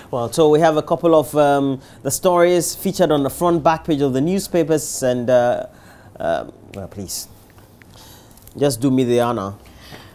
Well, so we have a couple of the stories featured on the front back page of the newspapers, and well, please, just do me the honor.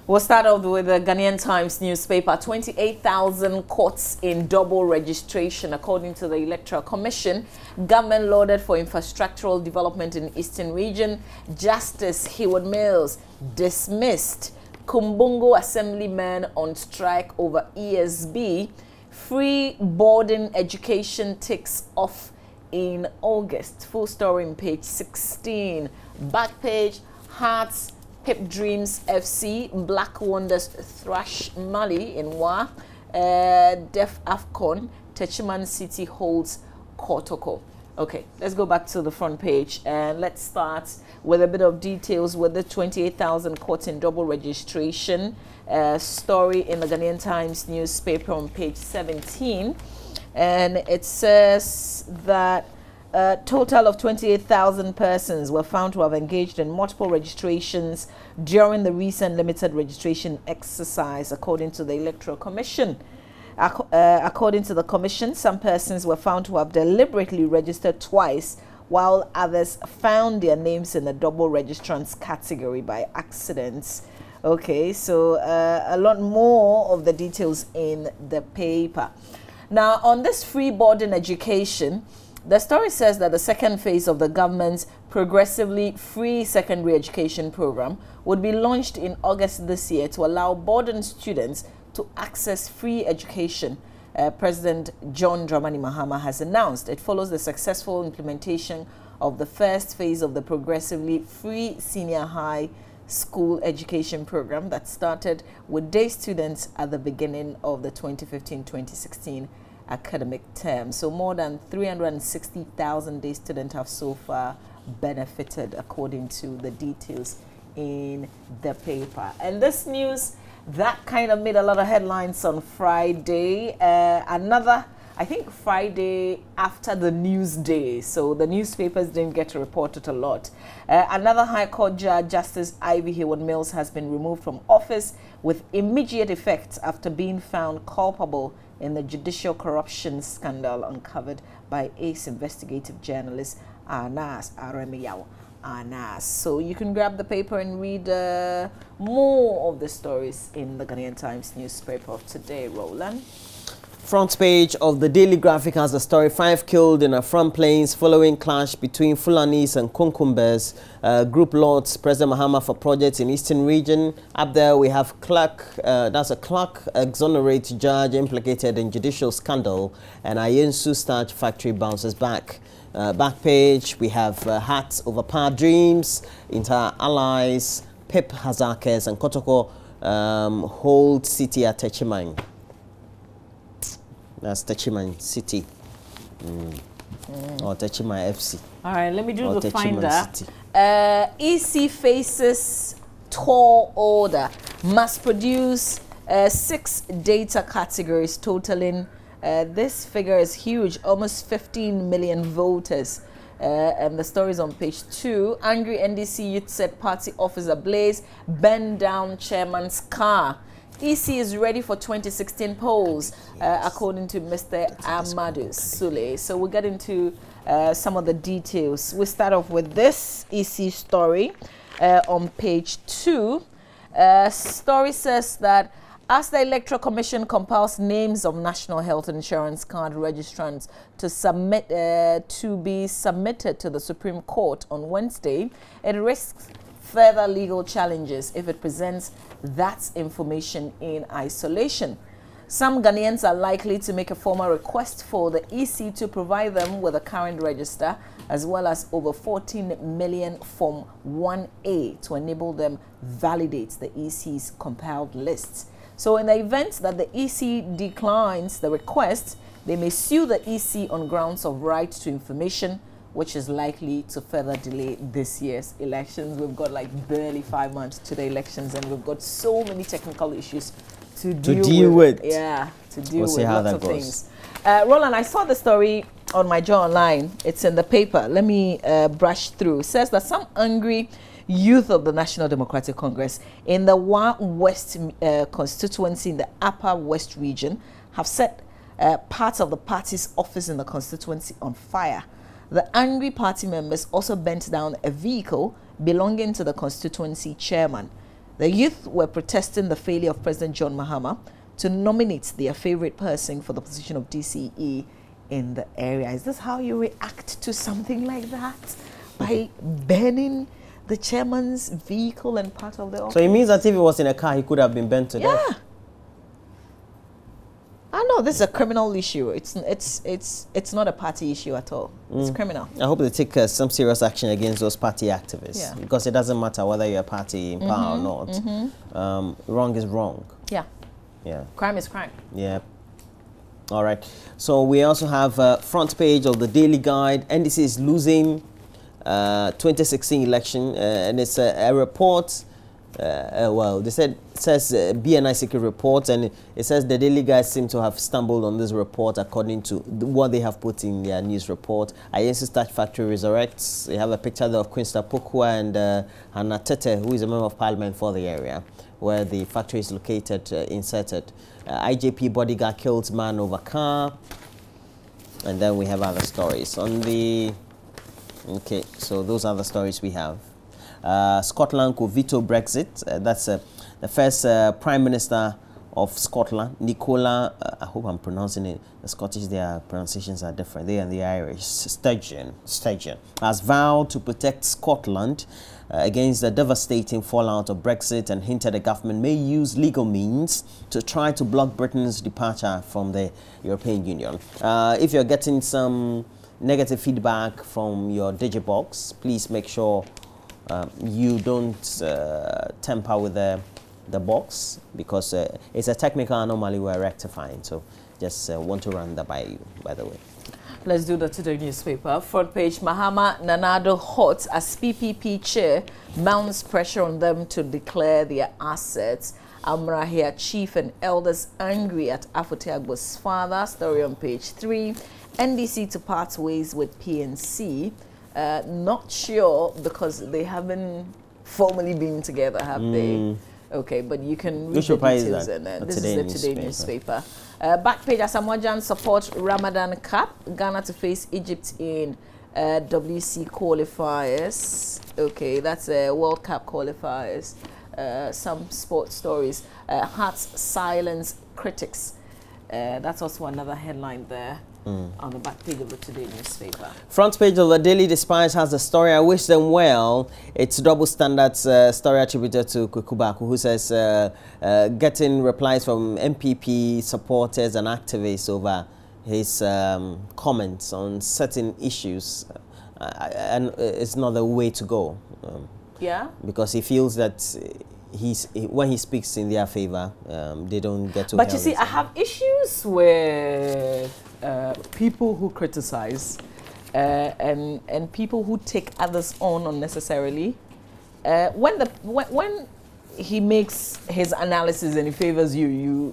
We'll start off with the Ghanaian Times newspaper. 28,000 courts in double registration, according to the Electoral Commission. Government lauded for infrastructural development in Eastern Region. Justice Heward Mills dismissed. Kumbungo assemblymen on strike over ESB. Free boarding education takes off in August. Full story on page 16. Back page, Hearts Pip Dreams FC, Black Wonders thrash Mali in Wa, Def Afcon, Techiman City holds Kotoko. Okay, let's go back to the front page and let's start with a bit of details with the 28,000 courts in double registration story in the Ghanaian Times newspaper on page 17. And it says that a total of 28,000 persons were found to have engaged in multiple registrations during the recent limited registration exercise, according to the Electoral Commission. According to the Commission, some persons were found to have deliberately registered twice, while others found their names in the double registrants category by accident. Okay, so a lot more of the details in the paper. Now, on this free boarding education, the story says that the second phase of the government's progressively free secondary education program would be launched in August this year to allow boarding students to access free education. President John Dramani Mahama has announced it follows the successful implementation of the first phase of the progressively free senior high school education program that started with day students at the beginning of the 2015-2016 academic term. So more than 360,000 day students have so far benefited, according to the details in the paper. And this news that kind of made a lot of headlines on Friday. Another, I think, Friday after the news day, so the newspapers didn't get to report it a lot. Another High Court judge, Justice Ivy Heward Mills, has been removed from office with immediate effect after being found culpable in the judicial corruption scandal uncovered by ace investigative journalist Anas Aremiyaw Anas. So you can grab the paper and read more of the stories in the Ghanaian Times newspaper of today. Roland. Front page of the Daily Graphic has the story: 5 killed in a front plains following clash between Fulanis and Kunkumbers. Group lauds President Mahama for projects in Eastern Region. Up there we have clerk, that's a clerk exonerate judge implicated in judicial scandal, and Ayensu starch factory bounces back. Back page we have Hats over Power Dreams, Inter Allies, Pip Hazakes and Kotoko hold city at Techiman. That's Techiman City. Or Techiman FC. All right, let me do the Techiman finder. EC faces tall order. Must produce 6 data categories totaling, this figure is huge, almost 15 million voters. And the story is on page 2. Angry NDC youth set party office ablaze, bend down chairman's car. EC is ready for 2016 polls, according to Mr. Amadou Sule. So we'll get into some of the details. We start off with this EC story on page 2. Story says that as the Electoral Commission compiles names of National Health Insurance Card registrants to be submitted to the Supreme Court on Wednesday, it risks further legal challenges if it presents that information in isolation. Some Ghanaians are likely to make a formal request for the EC to provide them with a current register, as well as over 14 million Form 1A to enable them validate the EC's compiled lists. So in the event that the EC declines the request, they may sue the EC on grounds of right to information, which is likely to further delay this year's elections. We've got like barely 5 months to the elections, and we've got so many technical issues to deal with. Yeah, to deal with lots of things. Roland, I saw the story on my Joe Online. It's in the paper. Let me brush through. It says that some angry youth of the National Democratic Congress in the Wa West constituency in the Upper West region have set parts of the party's office in the constituency on fire. The angry party members also burnt down a vehicle belonging to the constituency chairman. The youth were protesting the failure of President John Mahama to nominate their favorite person for the position of DCE in the area. Is this how you react to something like that? By burning the chairman's vehicle and part of the office? So it means that if he was in a car, he could have been burnt to death? I know this is a criminal issue. It's not a party issue at all. It's criminal. I hope they take some serious action against those party activists, because it doesn't matter whether you're a party in power or not. Wrong is wrong. Yeah. Crime is crime. Yeah. All right. So we also have front page of the Daily Guide. NDC is losing 2016 election, and it's a report. Well, they said it says BNI secret report, and it says the Daily Guide seem to have stumbled on this report according to what they have put in their news report. Ayensi Starch Factory resurrects. They have a picture there of Queen Pokua and Hannah Tete, who is a member of parliament for the area where the factory is located, inserted. IJP bodyguard kills man over car, and then we have other stories on the. Okay, so those are the stories we have. Scotland could veto Brexit. That's the first Prime Minister of Scotland, Nicola, I hope I'm pronouncing it, the Scottish, their pronunciations are different, they and the Irish, Sturgeon, has vowed to protect Scotland against the devastating fallout of Brexit, and hinted the government may use legal means to try to block Britain's departure from the European Union. If you're getting some negative feedback from your Digibox, please make sure you don't tamper with the box, because it's a technical anomaly we're rectifying. So just want to run that by you, by the way. Let's do the Today newspaper. Front page, Mahama Nanado hot as PPP chair mounts pressure on them to declare their assets. Amrahia chief and elders angry at Afoteagbo's father. Story on page 3. NDC to part ways with PNC. Not sure, because they haven't formally been together, have they? Okay, but you can read the details. And this is the Today newspaper. Back page, Asamoah support Ramadan Cup. Ghana to face Egypt in WC qualifiers. Okay, that's World Cup qualifiers. Some sports stories. Hearts silence critics. That's also another headline there. On the back page of the Today newspaper. Front page of the Daily Dispatch has the story, I wish them well. It's double standards story attributed to Kukubaku, who says getting replies from MPP supporters and activists over his comments on certain issues, and it's not the way to go. Because he feels that when he speaks in their favor, they don't get to. But you see, I have issues with people who criticize and people who take others on unnecessarily. When he makes his analysis and he favors you,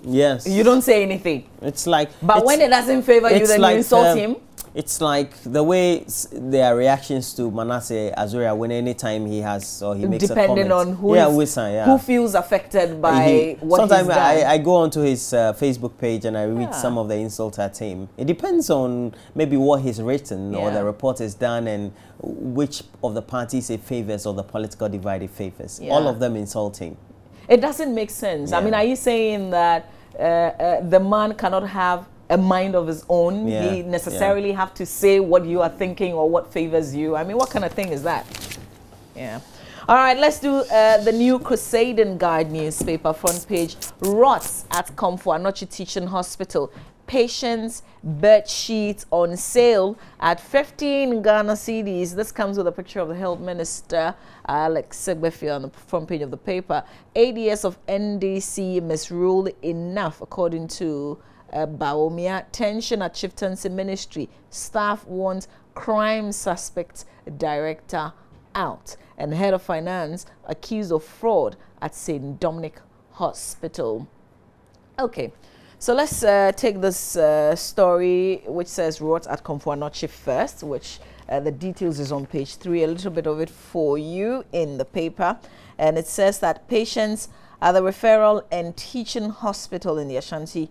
you don't say anything. It's like. But when it doesn't favor you, then you insult him. It's like the way their reactions to Manasseh Azuria when anytime he has or he makes a comment. Depending on who feels affected by what he's done. Sometimes I go onto his Facebook page and I read some of the insults at him. It depends on maybe what he's written or the report is done and which of the parties it favors or the political divide it favors. All of them insulting. It doesn't make sense. I mean, are you saying that the man cannot have a mind of his own? He necessarily have to say what you are thinking or what favors you? I mean, what kind of thing is that? All right, let's do the new Crusading Guide newspaper front page. Rots at Komfo Anochi Teaching Hospital. Patients' bed sheets on sale at 15 Ghana cedis. This comes with a picture of the health minister, Alex Segbefi, on the front page of the paper. ADS of NDC misruled enough, according to Baomia. Tension at Chieftaincy Ministry. Staff wants crime suspect director out. And head of finance accused of fraud at St. Dominic Hospital. Okay, so let's take this story which says Rot at Komfo Anochi first, which the details is on page 3, a little bit of it for you in the paper. And it says that patients at the Referral and Teaching Hospital in the Ashanti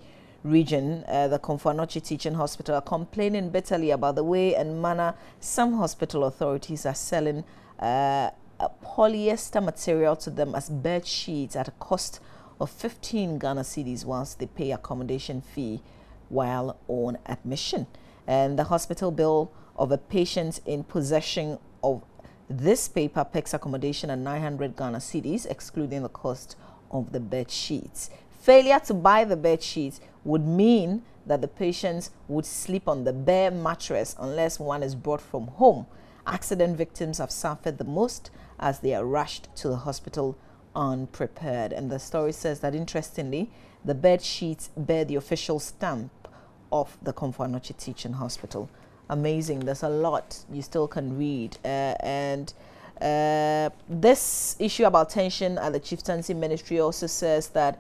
region, the Komfo-Anokye Teaching Hospital, are complaining bitterly about the way and manner some hospital authorities are selling polyester material to them as bed sheets at a cost of 15 Ghana cedis whilst they pay accommodation fee while on admission. And the hospital bill of a patient in possession of this paper picks accommodation at 900 Ghana cedis, excluding the cost of the bed sheets. Failure to buy the bed sheets would mean that the patients would sleep on the bare mattress unless one is brought from home. Accident victims have suffered the most as they are rushed to the hospital unprepared. And the story says that, interestingly, the bed sheets bear the official stamp of the Komfo-Anokye Teaching Hospital. Amazing. There's a lot you still can read. This issue about tension at the Chieftaincy Ministry also says that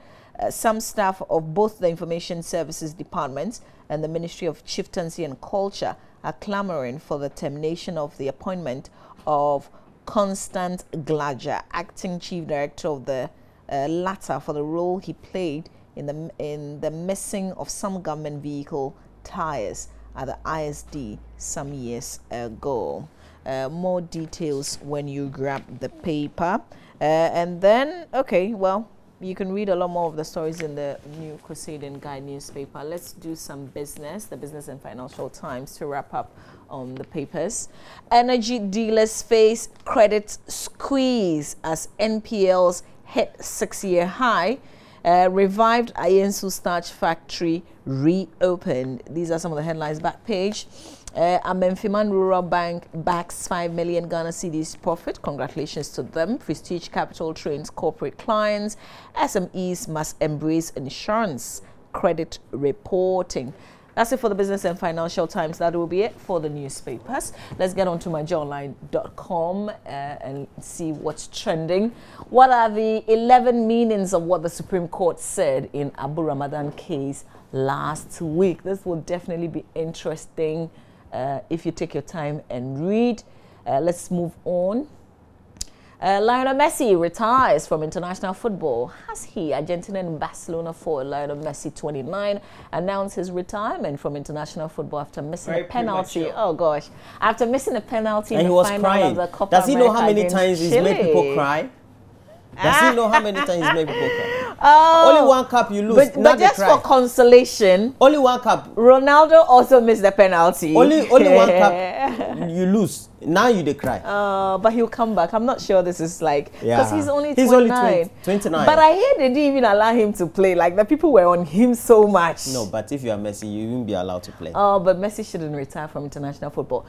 some staff of both the Information Services Department and the Ministry of Chieftaincy and Culture are clamoring for the termination of the appointment of Constant Gladger, acting Chief Director of the latter, for the role he played in the missing of some government vehicle tires at the ISD some years ago. More details when you grab the paper. And then, okay, well, you can read a lot more of the stories in the New Crusading Guide newspaper. Let's do some business, the Business and Financial Times, to wrap up on the papers. Energy dealers face credit squeeze as NPLs hit 6-year high. Revived Ayensu starch factory reopened. These are some of the headlines. Back page. Amemfiman Rural Bank backs 5 million Ghana cedis profit. Congratulations to them. Prestige Capital trains corporate clients. SMEs must embrace insurance credit reporting. That's it for the Business and Financial Times. That will be it for the newspapers. Let's get on to myjoyonline.com and see what's trending. What are the 11 meanings of what the Supreme Court said in Abu Ramadan case last week? This will definitely be interesting if you take your time and read. Let's move on. Lionel Messi retires from international football. Has he? Argentina and Barcelona forward Lionel Messi, 29, announced his retirement from international football after missing a penalty. Premature. Oh gosh, after missing a penalty in the final of the Copa America. Does he know how many times he's made people cry? Does he know how many times he's made people cry? Only one cup you lose. But just for consolation, only one cup. Ronaldo also missed the penalty. Only one cup you lose. Now you cry. But he'll come back. I'm not sure this is like, because he's only 29. But I heard they didn't even allow him to play. Like, the people were on him so much. No, but if you are Messi, you won't be allowed to play. But Messi shouldn't retire from international football.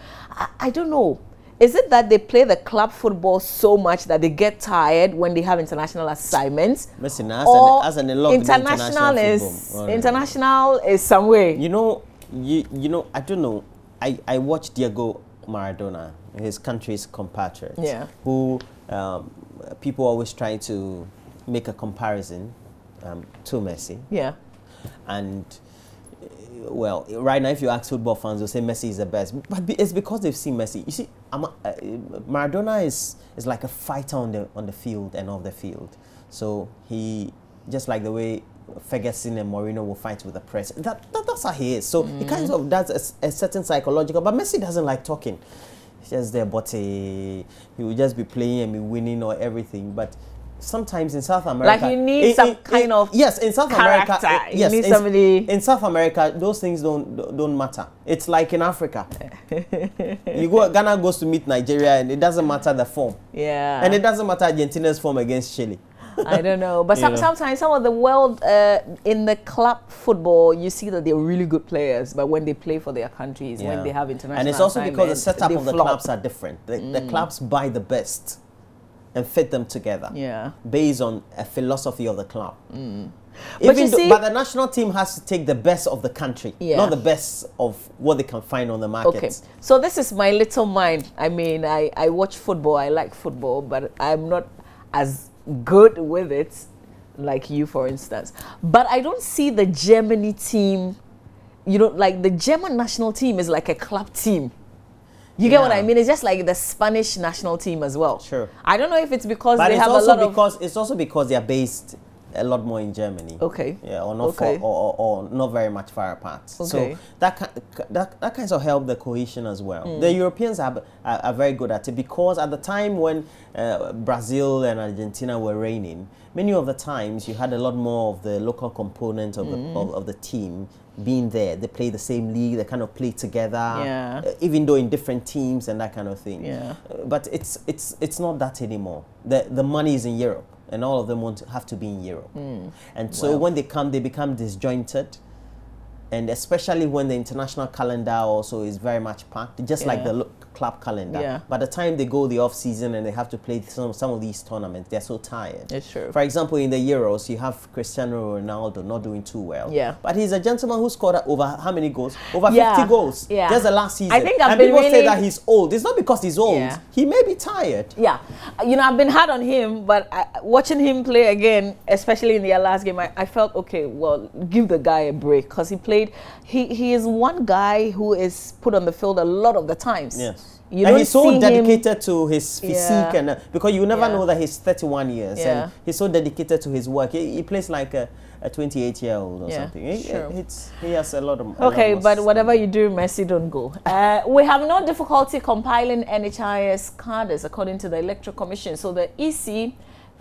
I don't know. Is it that they play the club football so much that they get tired when they have international assignments? Messi now as an international is somewhere. You know, I don't know. I watched Diego Maradona, his country's compatriot, who people always try to make a comparison to Messi. Yeah. And well, right now, if you ask football fans, they'll say Messi is the best. But it's because they've seen Messi. You see, Maradona is like a fighter on the field and off the field. So he, just like the way Ferguson and Mourinho will fight with the press, that's how he is. So he kind of does a certain psychological. But Messi doesn't like talking. He's just there, but he will just be playing and be winning or everything. But sometimes in South America, like you need some kind of in South America, you need somebody. In South America, those things don't matter. It's like in Africa. Ghana goes to meet Nigeria, and it doesn't matter the form. Yeah. And it doesn't matter Argentina's form against Chile. I don't know, but sometimes some of the world in the club football, you see that they're really good players, but when they play for their countries, when they have international, and it's also because the setup of the clubs are different. The clubs buy the best and fit them together, based on a philosophy of the club. But the national team has to take the best of the country, not the best of what they can find on the market. Okay, so this is my little mind. I mean, I watch football, I like football, but I'm not as good with it like you, for instance. But I don't see the Germany team, like the German national team is like a club team. You get what I mean? It's just like the Spanish national team as well. Sure. I don't know if it's because they have a lot of... It's also because they are based a lot more in Germany. Okay. Yeah, or not or not very much far apart. Okay. So that kind of help the cohesion as well. The Europeans are very good at it, because at the time when Brazil and Argentina were reigning, many of the times you had a lot more of the local component of the team being there. They play the same league, they kind of play together, even though in different teams and that kind of thing. But it's not that anymore. The money is in Europe, and all of them have to be in Europe. And so when they come, they become disjointed. And especially when the international calendar also is very much packed, just like the club calendar. By the time they go the off season and they have to play some of these tournaments, they're so tired. It's true. For example, in the Euros, you have Cristiano Ronaldo not doing too well. But he's a gentleman who scored over how many goals? Over 50 goals. Just the last season. I think and people say that he's old. It's not because he's old. He may be tired. You know, I've been hard on him, but watching him play again, especially in the last game, I felt, okay, well, give the guy a break, because he played. He is one guy who is put on the field a lot of the times. And he's so dedicated to his physique, and because you never know that he's 31 years, and he's so dedicated to his work. He plays like a 28-year-old or something. He has a lot of. Okay, but whatever you do, Messi, don't go. We have no difficulty compiling NHIS cadres according to the Electoral Commission. So the EC.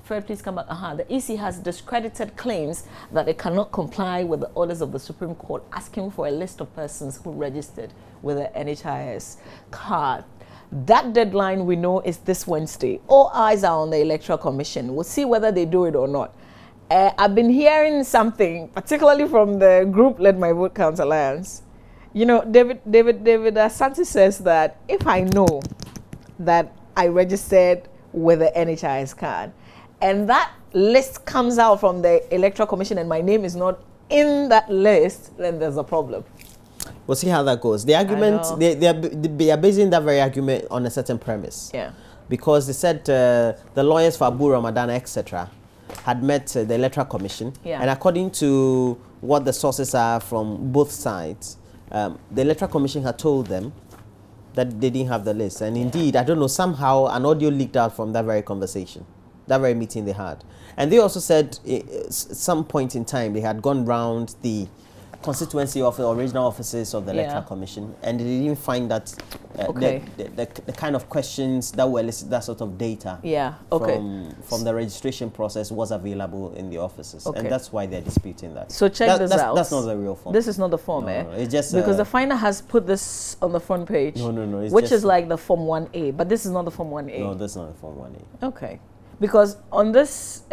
Fred, please come back. The EC has discredited claims that it cannot comply with the orders of the Supreme Court asking for a list of persons who registered with the NHIS card. That deadline, we know, is this Wednesday. All eyes are on the Electoral Commission. We'll see whether they do it or not. I've been hearing something, particularly from the group led My Vote Counts Alliance. You know, David Asante says that if I know that I registered with the NHIS card, and that list comes out from the Electoral Commission and my name is not in that list, then there's a problem. We'll see how that goes. The argument, they are basing that very argument on a certain premise. Because they said the lawyers for Abu Ramadan, etc., had met the Electoral Commission. And according to what the sources are from both sides, the Electoral Commission had told them that they didn't have the list. And indeed, I don't know, somehow an audio leaked out from that very conversation. That very meeting they had. And they also said at some point in time they had gone round the constituency of the original offices of the Electoral Commission, and they didn't find that the kind of questions that were listed, that sort of data from the registration process was available in the offices. And that's why they're disputing that. So check this out. That's not the real form. This is not the form, no, it's just because the finder has put this on the front page. No, it's which is like the Form 1A, but this is not the Form 1A. No, that's not the Form 1A. Okay. Because on this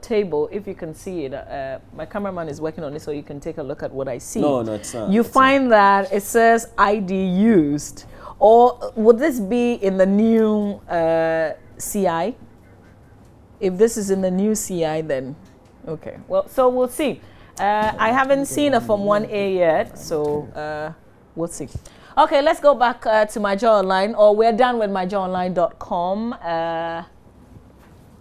table, if you can see it, my cameraman is working on it, so you can take a look at what I see. No, it's not. You find that it says ID used, or would this be in the new CI? If this is in the new CI, then okay. Well, so we'll see. I haven't seen a Form 1A yet, so we'll see. Okay, let's go back to MyJoy Online, or we're done with myjoyonline.com.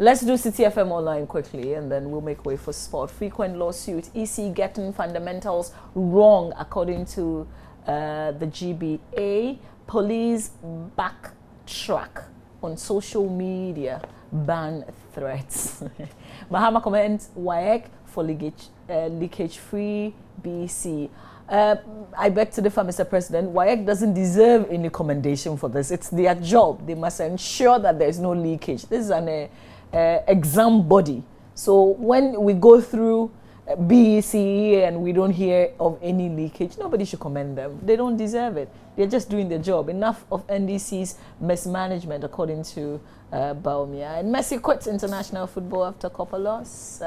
Let's do City FM Online quickly, and then we'll make way for sport. Frequent lawsuit, EC getting fundamentals wrong, according to the GBA. Police backtrack on social media, ban threats. Mahama comments, WAEC for leakage-free BC. I beg to differ, Mr. President. WAEC doesn't deserve any commendation for this. It's their job. They must ensure that there is no leakage. This is an exam body. So when we go through BECE and we don't hear of any leakage, nobody should commend them. They don't deserve it. They're just doing their job. Enough of NDC's mismanagement, according to Baumia. And Messi quits international football after Copa loss.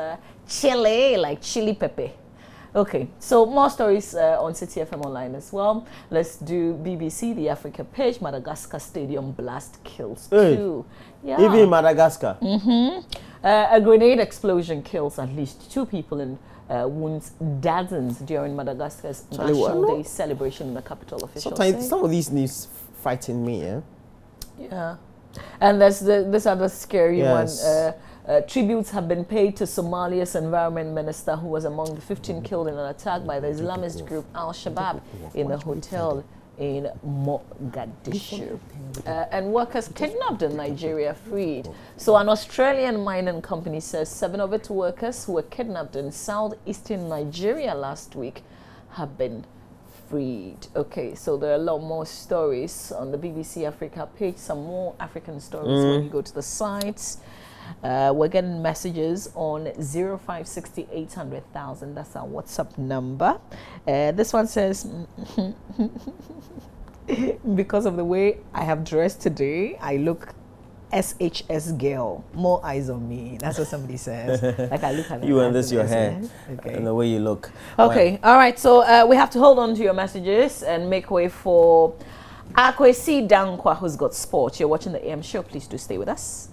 Chile, like chili pepe. Okay, so more stories on City FM Online as well. Let's do BBC, the Africa page. Madagascar Stadium blast kills 2. Even in Madagascar. A grenade explosion kills at least 2 people and wounds dozens during Madagascar's National Day celebration in the capital. Officials say. Some of these news frighten me, Yeah. And there's this other scary one. Tributes have been paid to Somalia's environment minister, who was among the 15 killed in an attack by the Islamist group Al-Shabaab in the hotel in Mogadishu. And workers kidnapped in Nigeria freed. So an Australian mining company says 7 of its workers who were kidnapped in southeastern Nigeria last week have been freed. Okay, so there are a lot more stories on the BBC Africa page, some more African stories when you go to the sites. We're getting messages on 0560 800,000. That's our WhatsApp number. This one says, because of the way I have dressed today, I look SHS girl. More eyes on me. That's what somebody says. Like I look at you and this your hair and the way you look. Okay, all right. So we have to hold on to your messages and make way for Akwesi Dankwa, who's got sports. You're watching the AM show. Please do stay with us.